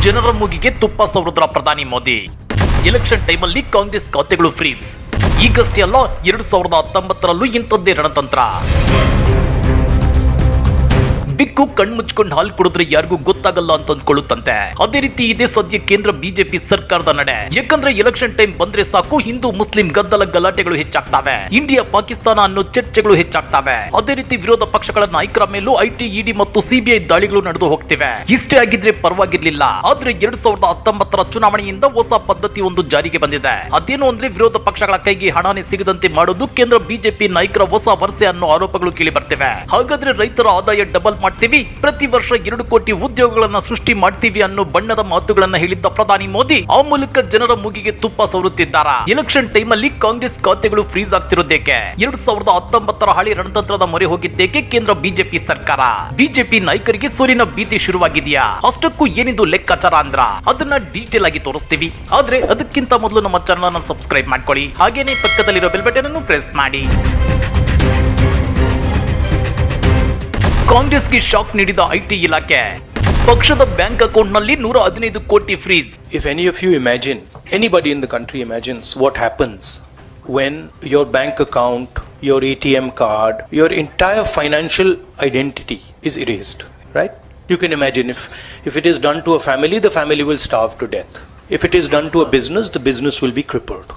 ಜನರ ಮೂಗಿಗೆ ತುಪ್ಪ ಸವರಿದ್ರ ಪ್ರಧಾನಿ ಮೋದಿ. ಎಲೆಕ್ಷನ್ ಟೈಮಲ್ಲಿ ಕಾಂಗ್ರೆಸ್ ಖಾತೆಗಳು ಫ್ರೀಸ್. ಈಗಷ್ಟೇ ಅಲ್ಲ, 2019ರಲ್ಲೂ ಇಂಥದ್ದೇ ರಣತಂತ್ರ. ಬಿಕ್ಕು ಕಣ್ಮುಚ್ಕೊಂಡು ಹಾಲು ಕುಡಿದ್ರೆ ಯಾರಿಗೂ ಗೊತ್ತಾಗಲ್ಲ ಅಂತ ಅಂದ್ಕೊಳ್ಳುತ್ತಂತೆ. ಅದೇ ರೀತಿ ಇದೆ ಸದ್ಯ ಕೇಂದ್ರ ಬಿಜೆಪಿ ಸರ್ಕಾರದ ನಡೆ. ಯಾಕಂದ್ರೆ ಎಲೆಕ್ಷನ್ ಟೈಮ್ ಬಂದ್ರೆ ಸಾಕು, ಹಿಂದೂ ಮುಸ್ಲಿಂ ಗದ್ದಲ ಗಲಾಟೆಗಳು ಹೆಚ್ಚಾಗ್ತವೆ, ಇಂಡಿಯಾ ಪಾಕಿಸ್ತಾನ ಅನ್ನೋ ಚರ್ಚೆಗಳು ಹೆಚ್ಚಾಗ್ತವೆ. ಅದೇ ರೀತಿ ವಿರೋಧ ಪಕ್ಷಗಳ ನಾಯಕರ ಮೇಲೂ ಐಟಿ, ಇಡಿ ಮತ್ತು ಸಿಬಿಐ ದಾಳಿಗಳು ನಡೆದು ಹೋಗ್ತಿವೆ. ಇಷ್ಟೇ ಆಗಿದ್ರೆ ಪರವಾಗಿರ್ಲಿಲ್ಲ. ಆದ್ರೆ 2019ರ ಚುನಾವಣೆಯಿಂದ ಹೊಸ ಪದ್ಧತಿ ಒಂದು ಜಾರಿಗೆ ಬಂದಿದೆ. ಅದೇನು ಅಂದ್ರೆ ವಿರೋಧ ಪಕ್ಷಗಳ ಕೈಗೆ ಹಣನೇ ಸಿಗದಂತೆ ಮಾಡೋದು ಕೇಂದ್ರ ಬಿಜೆಪಿ ನಾಯಕರ ಹೊಸ ವರಸೆ ಅನ್ನೋ ಆರೋಪಗಳು ಕೇಳಿ ಬರ್ತಿವೆ. ಹಾಗಾದ್ರೆ ರೈತರ ಆದಾಯ ಡಬಲ್ ಮಾಡ್ತೀವಿ, ಪ್ರತಿ ವರ್ಷ 2 ಕೋಟಿ ಉದ್ಯೋಗಗಳನ್ನ ಸೃಷ್ಟಿ ಮಾಡ್ತೀವಿ ಅನ್ನೋ ಬಣ್ಣದ ಮಾತುಗಳನ್ನ ಹೇಳಿದ್ದ ಪ್ರಧಾನಿ ಮೋದಿ ಆ ಮೂಲಕ ಜನರ ಮೂಗಿಗೆ ತುಪ್ಪ ಸವರುತ್ತಿದ್ದಾರೆ. ಎಲೆಕ್ಷನ್ ಟೈಮ್ ಅಲ್ಲಿ ಕಾಂಗ್ರೆಸ್ ಖಾತೆಗಳು ಫ್ರೀಸ್ ಆಗ್ತಿರೋದೇಕೆ? 2019ರ ಹಳಿ ರಣತಂತ್ರದ ಮೊರೆ ಹೋಗಿದ್ದೇಕೆ ಕೇಂದ್ರ ಬಿಜೆಪಿ ಸರ್ಕಾರ? ಬಿಜೆಪಿ ನಾಯಕರಿಗೆ ಸೋಲಿನ ಭೀತಿ ಶುರುವಾಗಿದೆಯಾ? ಅಷ್ಟಕ್ಕೂ ಏನಿದು ಲೆಕ್ಕಾಚಾರ ಅಂದ್ರ ಅದನ್ನ ಡೀಟೇಲ್ ಆಗಿ ತೋರಿಸ್ತೀವಿ. ಆದ್ರೆ ಅದಕ್ಕಿಂತ ಮೊದಲು ನಮ್ಮ ಚಾನಲ್ ಅನ್ನು ಸಬ್ಸ್ಕ್ರೈಬ್ ಮಾಡ್ಕೊಳ್ಳಿ, ಹಾಗೇನೆ ಪಕ್ಕದಲ್ಲಿರೋ ಬೆಲ್ ಬಟನ್ ಅನ್ನು ಪ್ರೆಸ್ ಮಾಡಿ. ಕಾಂಗ್ರೆಸ್ಗೆ ಶಾಕ್ ನೀಡಿದ ಐಟಿ ಇಲಾಖೆ. ಪಕ್ಷದ ಬ್ಯಾಂಕ್ ಅಕೌಂಟ್ ನಲ್ಲಿ 115 ಕೋಟಿ freeze. If any of you imagine, anybody in the country imagines what happens when your bank account, your ATM card, your entire financial identity is erased, right? You can imagine if it is done to a family, the family will starve to death. If it is done to a business, the business will be crippled,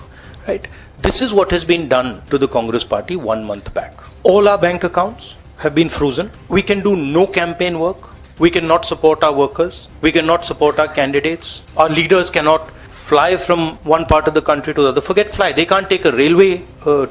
right? This is what has been done to the Congress party 1 month back. All our bank accounts have been frozen. We can do no campaign work. We cannot support our workers. We cannot support our candidates. Our leaders cannot fly from one part of the country to the other. Forget fly. They can't take a railway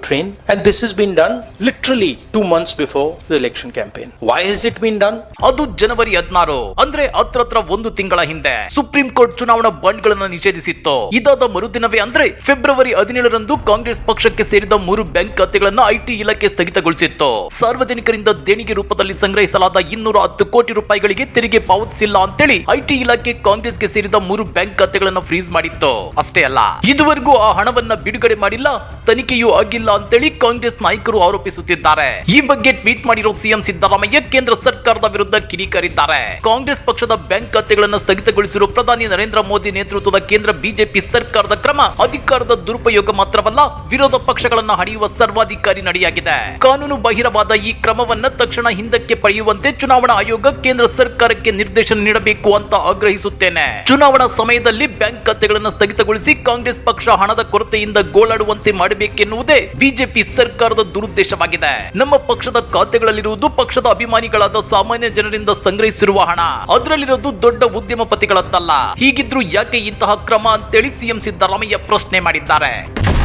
train. And this has been done literally 2 months before the election campaign. Why has it been done? ಅದು ಜನವರಿ 16, ಅಂದ್ರೆ ಹತ್ರ 1 ತಿಂಗಳ ಹಿಂದೆ supreme court ಚುನಾವಣಾ ಬಾಂಡ್ಗಳನ್ನು ನಿಷೇಧಿಸಿತ್ತು. ಇದಾದ ಮರುದಿನವೇ ಅಂದ್ರೆ February 17ರಂದು Congress ಪಕ್ಷಕ್ಕೆ ಸೇರಿದ 3 ಬ್ಯಾಂಕ್ ಖಾತೆಗಳನ್ನ ಐಟಿ ಇಲಾಖೆ ಸ್ಥಗಿತಗೊಳಿಸಿತ್ತು. ಸಾರ್ವಜನಿಕರಿಂದ ದೇಣಿಗೆ ರೂಪದಲ್ಲಿ ಸಂಗ್ರಹಿಸಲಾದ 210 ಕೋಟಿ ರೂಪಾಯಿಗಳಿಗೆ ತೆರಿಗೆ ಪಾವತಿಸಿಲ್ಲ ಅಂತೇಳಿ ಐಟಿ ಇಲಾಖೆ ಕಾಂಗ್ರೆಸ್ಗೆ ಸೇರಿದ 3 ಬ್ಯಾಂಕ್ ಖಾತೆಗಳನ್ನ ಫ್ರೀಸ್ ಮಾಡಿತ್ತು. ಅಷ್ಟೇ ಅಲ್ಲ, ಇದುವರೆಗೂ ಆ ಹಣವನ್ನ ಬಿಡುಗಡೆ ಮಾಡಿಲ್ಲ, ತನಿಖೆಯೂ ಆಗಿಲ್ಲ ಅಂತೇಳಿ ಕಾಂಗ್ರೆಸ್ ನಾಯಕರು ಆರೋಪಿಸುತ್ತಿದ್ದಾರೆ. ಈ ಬಗ್ಗೆ ಟ್ವೀಟ್ ಮಾಡಿರೋ ಸಿಎಂ ಸಿದ್ದರಾಮಯ್ಯ ಕೇಂದ್ರ ಸರ್ಕಾರದ ವಿರುದ್ಧ ಕಿಡಿಕಾರಿದ್ದಾರೆ. ಕಾಂಗ್ರೆಸ್ ಪಕ್ಷದ ಬ್ಯಾಂಕ್ ಖಾತೆಗಳನ್ನು ಸ್ಥಗಿತಗೊಳಿಸಿರುವ ಪ್ರಧಾನಿ ನರೇಂದ್ರ ಮೋದಿ ನೇತೃತ್ವದ ಕೇಂದ್ರ ಬಿಜೆಪಿ ಸರ್ಕಾರದ ಕ್ರಮ ಅಧಿಕಾರದ ದುರುಪಯೋಗ ಮಾತ್ರವಲ್ಲ, ವಿರೋಧ ಪಕ್ಷಗಳನ್ನ ಹಣಿಯುವ ಸರ್ವಾಧಿಕಾರಿ ನಡೆಯಾಗಿದೆ. ಕಾನೂನು ಬಾಹಿರವಾದ ಈ ಕ್ರಮವನ್ನ ತಕ್ಷಣ ಹಿಂದಕ್ಕೆ ಪಡೆಯುವಂತೆ ಚುನಾವಣಾ ಆಯೋಗ ಕೇಂದ್ರ ಸರ್ಕಾರಕ್ಕೆ ನಿರ್ದೇಶನ ನೀಡಬೇಕು ಅಂತ ಆಗ್ರಹಿಸುತ್ತೇನೆ. ಚುನಾವಣಾ ಸಮಯದಲ್ಲಿ ಬ್ಯಾಂಕ್ ಖಾತೆಗಳನ್ನು ಸ್ಥಗಿತಗೊಳಿಸಿ ಕಾಂಗ್ರೆಸ್ ಪಕ್ಷ ಹಣದ ಕೊರತೆಯಿಂದ ಗೋಳಾಡುವಂತೆ ಮಾಡಬೇಕೆನ್ನುವುದೇ ಬಿಜೆಪಿ ಸರ್ಕಾರದ ದುರುದ್ದೇಶವಾಗಿದೆ. ನಮ್ಮ ಪಕ್ಷದ ಖಾತೆಗಳಲ್ಲಿರುವುದು ಪಕ್ಷದ ಅಭಿಮಾನಿಗಳಾದ ಸಾಮಾನ್ಯ ಜನರಿಂದ ಸಂಗ್ರಹಿಸಿರುವ ಹಣ, ಅದರಲ್ಲಿರೋದು ದೊಡ್ಡ ಉದ್ಯಮಪತಿಗಳದ್ದಲ್ಲ. ಹೀಗಿದ್ರು ಯಾಕೆ ಇಂತಹ ಕ್ರಮ ಅಂತೇಳಿ ಸಿಎಂ ಸಿದ್ದರಾಮಯ್ಯ ಪ್ರಶ್ನೆ ಮಾಡಿದ್ದಾರೆ.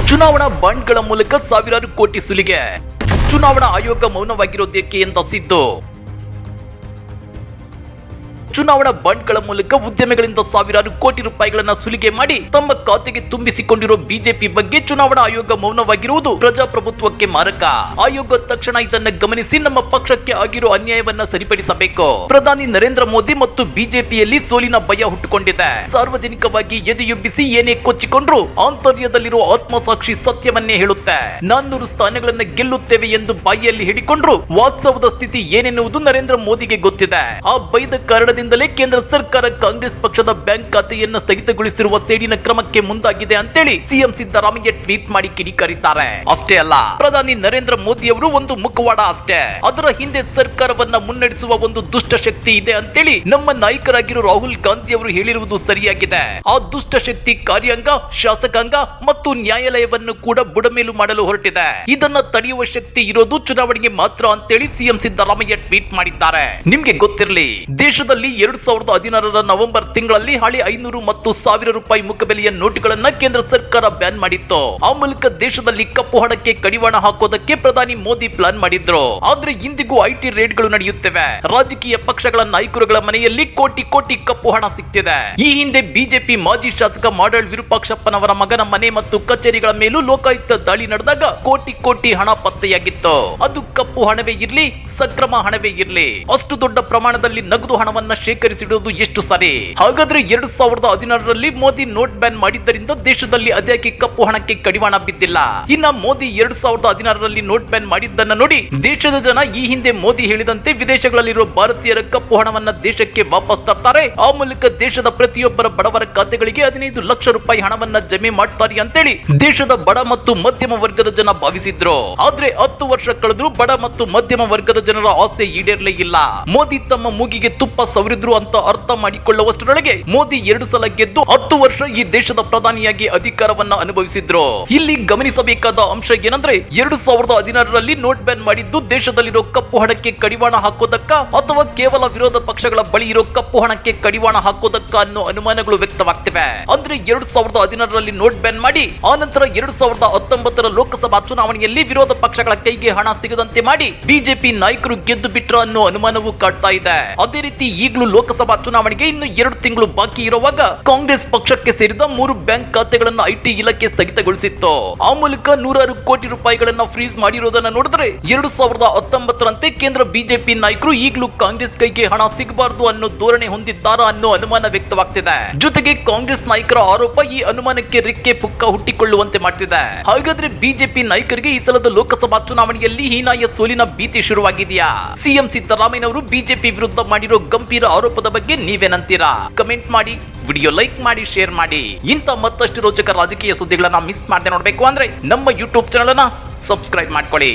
ಚುನಾವಣಾ ಬಾಂಡ್ಗಳ ಮೂಲಕ ಸಾವಿರಾರು ಕೋಟಿ ಸುಲಿಗೆ, ಚುನಾವಣಾ ಆಯೋಗ ಮೌನವಾಗಿರೋದೇಕೆ ಎಂದ ಸಿದ್ದು. ಚುನಾವಣಾ ಬಾಂಡ್ಗಳ ಮೂಲಕ ಉದ್ಯಮಿಗಳಿಂದ ಸಾವಿರಾರು ಕೋಟಿ ರೂಪಾಯಿಗಳನ್ನ ಸುಲಿಗೆ ಮಾಡಿ ತಮ್ಮ ಖಾತೆಗೆ ತುಂಬಿಸಿಕೊಂಡಿರೋ ಬಿಜೆಪಿ ಬಗ್ಗೆ ಚುನಾವಣಾ ಆಯೋಗ ಮೌನವಾಗಿರುವುದು ಪ್ರಜಾಪ್ರಭುತ್ವಕ್ಕೆ ಮಾರಕ. ಆಯೋಗ ತಕ್ಷಣ ಇದನ್ನ ಗಮನಿಸಿ ನಮ್ಮ ಪಕ್ಷಕ್ಕೆ ಆಗಿರೋ ಅನ್ಯಾಯವನ್ನ ಸರಿಪಡಿಸಬೇಕು. ಪ್ರಧಾನಿ ನರೇಂದ್ರ ಮೋದಿ ಮತ್ತು ಬಿಜೆಪಿಯಲ್ಲಿ ಸೋಲಿನ ಭಯ ಹುಟ್ಟುಕೊಂಡಿದೆ. ಸಾರ್ವಜನಿಕವಾಗಿ ಎದೆಯುಬ್ಬಿಸಿ ಏನೇ ಕೊಚ್ಚಿಕೊಂಡ್ರು ಆಂತರ್ಯದಲ್ಲಿರುವ ಆತ್ಮಸಾಕ್ಷಿ ಸತ್ಯವನ್ನೇ ಹೇಳುತ್ತೆ. 400 ಸ್ಥಾನಗಳನ್ನ ಗೆಲ್ಲುತ್ತೇವೆ ಎಂದು ಬಾಯಿಯಲ್ಲಿ ಹಿಡಿಕೊಂಡ್ರು ವಾಸ್ತವದ ಸ್ಥಿತಿ ಏನೆನ್ನುವುದು ನರೇಂದ್ರ ಮೋದಿಗೆ ಗೊತ್ತಿದೆ. ಆ ಭಯದ ಕಾರಣದಿಂದಲೇ ಕೇಂದ್ರ ಸರ್ಕಾರ ಕಾಂಗ್ರೆಸ್ ಪಕ್ಷದ ಬ್ಯಾಂಕ್ ಖಾತೆಯನ್ನ ಸ್ಥಗಿತಗೊಳಿಸಿರುವ ಸೇಡಿನ ಕ್ರಮಕ್ಕೆ ಮುಂದಾಗಿದೆ ಅಂತೇಳಿ ಸಿಎಂ ಸಿದ್ದರಾಮಯ್ಯ ಟ್ವೀಟ್ ಮಾಡಿ ಕಿಡಿಕಾರಿದ್ದಾರೆ. ಅಷ್ಟೇ ಅಲ್ಲ, ಪ್ರಧಾನಿ ನರೇಂದ್ರ ಮೋದಿ ಅವರು ಒಂದು ಮುಖವಾಡ ಅಷ್ಟೇ, ಅದರ ಹಿಂದೆ ಸರ್ಕಾರವನ್ನ ಮುನ್ನಡೆಸುವ ಒಂದು ದುಷ್ಟ ಶಕ್ತಿ ಇದೆ ಅಂತೇಳಿ ನಮ್ಮ ನಾಯಕರಾಗಿರೋ ರಾಹುಲ್ ಗಾಂಧಿ ಅವರು ಹೇಳಿರುವುದು ಸರಿಯಾಗಿದೆ. ಆ ದುಷ್ಟ ಶಕ್ತಿ ಕಾರ್ಯಾಂಗ, ಶಾಸಕಾಂಗ ಮತ್ತು ನ್ಯಾಯಾಲಯವನ್ನು ಕೂಡ ಬುಡಮೇಲು ಮಾಡಲು ಹೊರಟಿದೆ. ಇದನ್ನ ತಡೆಯುವ ಶಕ್ತಿ ಇರೋದು ಚುನಾವಣೆಗೆ ಮಾತ್ರ ಅಂತೇಳಿ ಸಿಎಂ ಸಿದ್ದರಾಮಯ್ಯ ಟ್ವೀಟ್ ಮಾಡಿದ್ದಾರೆ. ನಿಮ್ಗೆ ಗೊತ್ತಿರಲಿ, ದೇಶದಲ್ಲಿ 2016ರ ನವೆಂಬರ್ ತಿಂಗಳಲ್ಲಿ ಹಳೆ 500 ಮತ್ತು 1000 ರೂಪಾಯಿ ಮುಖಬೆಲೆಯ ನೋಟುಗಳನ್ನ ಕೇಂದ್ರ ಸರ್ಕಾರ ಬ್ಯಾನ್ ಮಾಡಿತ್ತು. ಆ ಮೂಲಕ ದೇಶದಲ್ಲಿ ಕಪ್ಪು ಹಣಕ್ಕೆ ಕಡಿವಾಣ ಹಾಕೋದಕ್ಕೆ ಪ್ರಧಾನಿ ಮೋದಿ ಪ್ಲಾನ್ ಮಾಡಿದ್ರು. ಆದ್ರೆ ಇಂದಿಗೂ ಐಟಿ ರೇಡ್ಗಳು ನಡೆಯುತ್ತಿವೆ. ರಾಜಕೀಯ ಪಕ್ಷಗಳ ನಾಯಕರುಗಳ ಮನೆಯಲ್ಲಿ ಕೋಟಿ ಕೋಟಿ ಕಪ್ಪು ಹಣ ಸಿಗ್ತಿದೆ. ಈ ಹಿಂದೆ ಬಿಜೆಪಿ ಮಾಜಿ ಶಾಸಕ ಮಾಡಾಳ್ ವಿರೂಪಾಕ್ಷಪ್ಪನವರ ಮಗನ ಮನೆ ಮತ್ತು ಕಚೇರಿಗಳ ಮೇಲೂ ಲೋಕಾಯುಕ್ತ ದಾಳಿ ನಡೆದಾಗ ಕೋಟಿ ಕೋಟಿ ಹಣ ಪತ್ತೆಯಾಗಿತ್ತು. ಅದು ಕಪ್ಪು ಹಣವೇ ಇರ್ಲಿ, ಸಕ್ರಮ ಹಣವೇ ಇರ್ಲಿ, ಅಷ್ಟು ದೊಡ್ಡ ಪ್ರಮಾಣದಲ್ಲಿ ನಗದು ಹಣವನ್ನ ಶೇಖರಿಸಿಡುವುದು ಎಷ್ಟು ಸರಿ? ಹಾಗಾದ್ರೆ 2016ರಲ್ಲಿ ಮೋದಿ ನೋಟ್ ಬ್ಯಾನ್ ಮಾಡಿದ್ದರಿಂದ ದೇಶದಲ್ಲಿ ಅದ್ಯಾಕೆ ಕಪ್ಪು ಹಣಕ್ಕೆ ಕಡಿವಾಣ ಬಿದ್ದಿಲ್ಲ? ಇನ್ನ ಮೋದಿ 2016ರಲ್ಲಿ ನೋಟ್ ಬ್ಯಾನ್ ಮಾಡಿದ್ದನ್ನ ನೋಡಿ ದೇಶದ ಜನ ಈ ಹಿಂದೆ ಮೋದಿ ಹೇಳಿದಂತೆ ವಿದೇಶಗಳಲ್ಲಿರುವ ಭಾರತೀಯರ ಕಪ್ಪು ಹಣವನ್ನ ದೇಶಕ್ಕೆ ವಾಪಸ್ ತರ್ತಾರೆ, ಆ ಮೂಲಕ ದೇಶದ ಪ್ರತಿಯೊಬ್ಬರ ಬಡವರ ಖಾತೆಗಳಿಗೆ 15 ಲಕ್ಷ ರೂಪಾಯಿ ಹಣವನ್ನ ಜಮೆ ಮಾಡ್ತಾರೆ ಅಂತೇಳಿ ದೇಶದ ಬಡ ಮತ್ತು ಮಧ್ಯಮ ವರ್ಗದ ಜನ ಭಾವಿಸಿದ್ರು. ಆದ್ರೆ 10 ವರ್ಷ ಕಳೆದ್ರೂ ಬಡ ಮತ್ತು ಮಧ್ಯಮ ವರ್ಗದ ಜನರ ಆಸೆ ಈಡೇರಲೇ ಇಲ್ಲ. ಮೋದಿ ತಮ್ಮ ಮೂಗಿಗೆ ತುಪ್ಪ ಸವರಿದ್ರು ಅಂತ ಅರ್ಥ ಮಾಡಿಕೊಳ್ಳುವಷ್ಟರೊಳಗೆ ಮೋದಿ 2 ಸಲ ಗೆದ್ದು 10 ವರ್ಷ ಈ ದೇಶದ ಪ್ರಧಾನಿಯಾಗಿ ಅಧಿಕಾರವನ್ನ ಅನುಭವಿಸಿದ್ರು. ಇಲ್ಲಿ ಗಮನಿಸಬೇಕಾದ ಅಂಶ ಏನಂದ್ರೆ 2016ರಲ್ಲಿ ನೋಟ್ ಬ್ಯಾನ್ ಮಾಡಿದ್ದು ದೇಶದಲ್ಲಿರೋ ಕಪ್ಪು ಹಣಕ್ಕೆ ಕಡಿವಾಣ ಹಾಕೋದಕ್ಕ ಅಥವಾ ಕೇವಲ ವಿರೋಧ ಪಕ್ಷಗಳ ಬಳಿ ಇರೋ ಕಪ್ಪು ಹಣಕ್ಕೆ ಕಡಿವಾಣ ಹಾಕೋದಕ್ಕ ಅನ್ನೋ ಅನುಮಾನಗಳು ವ್ಯಕ್ತವಾಗ್ತಿವೆ. ಅಂದ್ರೆ 2016ರಲ್ಲಿ ನೋಟ್ ಬ್ಯಾನ್ ಮಾಡಿ ಆ ನಂತರ 2019ರ ಲೋಕಸಭಾ ಚುನಾವಣೆಯಲ್ಲಿ ವಿರೋಧ ಪಕ್ಷಗಳ ಕೈಗೆ ಹಣ ಸಿಗದಂತೆ ಮಾಡಿ ಬಿಜೆಪಿ ನಾಯಕರು ಗೆದ್ದು ಬಿಟ್ರ ಅನ್ನೋ ಅನುಮಾನವೂ ಕಾಡ್ತಾ ಇದೆ. ಅದೇ ರೀತಿ ಈಗಲೂ ಲೋಕಸಭಾ ಚುನಾವಣೆಗೆ ಇನ್ನು 2 ತಿಂಗಳು ಬಾಕಿ ಇರುವಾಗ ಕಾಂಗ್ರೆಸ್ ಪಕ್ಷಕ್ಕೆ ಸೇರಿದ 3 ಬ್ಯಾಂಕ್ ಖಾತೆಗಳನ್ನು ಐಟಿ ಇಲಾಖೆ ಸ್ಥಗಿತಗೊಳಿಸಿತ್ತು. ಆ ಮೂಲಕ 106 ಕೋಟಿ ರೂಪಾಯಿಗಳನ್ನ ಫ್ರೀಸ್ ಮಾಡಿರೋದನ್ನ ನೋಡಿದ್ರೆ 2019ರಂತೆ ಕೇಂದ್ರ ಬಿಜೆಪಿ ನಾಯಕರು ಈಗಲೂ ಕಾಂಗ್ರೆಸ್ ಕೈಗೆ ಹಣ ಸಿಗಬಾರದು ಅನ್ನೋ ಧೋರಣೆ ಹೊಂದಿದ್ದಾರಾ ಅನ್ನೋ ಅನುಮಾನ ವ್ಯಕ್ತವಾಗ್ತಿದೆ. ಜೊತೆಗೆ ಕಾಂಗ್ರೆಸ್ ನಾಯಕರ ಆರೋಪ ಈ ಅನುಮಾನಕ್ಕೆ ರೆಕ್ಕೆ ಪುಕ್ಕ ಹುಟ್ಟಿಕೊಳ್ಳುವಂತೆ ಮಾಡ್ತಿದೆ. ಹಾಗಾದ್ರೆ ಬಿಜೆಪಿ ನಾಯಕರಿಗೆ ಈ ಸಲದ ಲೋಕಸಭಾ ಚುನಾವಣೆಯಲ್ಲಿ ಹೀನಾಯ ಸೋಲಿನ ಭೀತಿ ಶುರುವಾಗಿದೆಯಾ? ಸಿಎಂ ಸಿದ್ದರಾಮಯ್ಯನವರು ಬಿಜೆಪಿ ವಿರುದ್ಧ ಮಾಡಿರೋ ಗಂಭೀರ ಆರೋಪದ ಬಗ್ಗೆ ನೀವೇನಂತೀರಾ? ಕಮೆಂಟ್ ಮಾಡಿ, ವಿಡಿಯೋ ಲೈಕ್ ಮಾಡಿ, ಶೇರ್ ಮಾಡಿ. ಇಂಥ ಮತ್ತಷ್ಟು ರೋಚಕ ರಾಜಕೀಯ ಸುದ್ದಿಗಳನ್ನ ಮಿಸ್ ಮಾಡದೆ ನೋಡ್ಬೇಕು ಅಂದ್ರೆ ನಮ್ಮ ಯೂಟ್ಯೂಬ್ ಚಾನೆಲ್ ಅನ್ನ ಸಬ್ಸ್ಕ್ರೈಬ್ ಮಾಡ್ಕೊಳ್ಳಿ.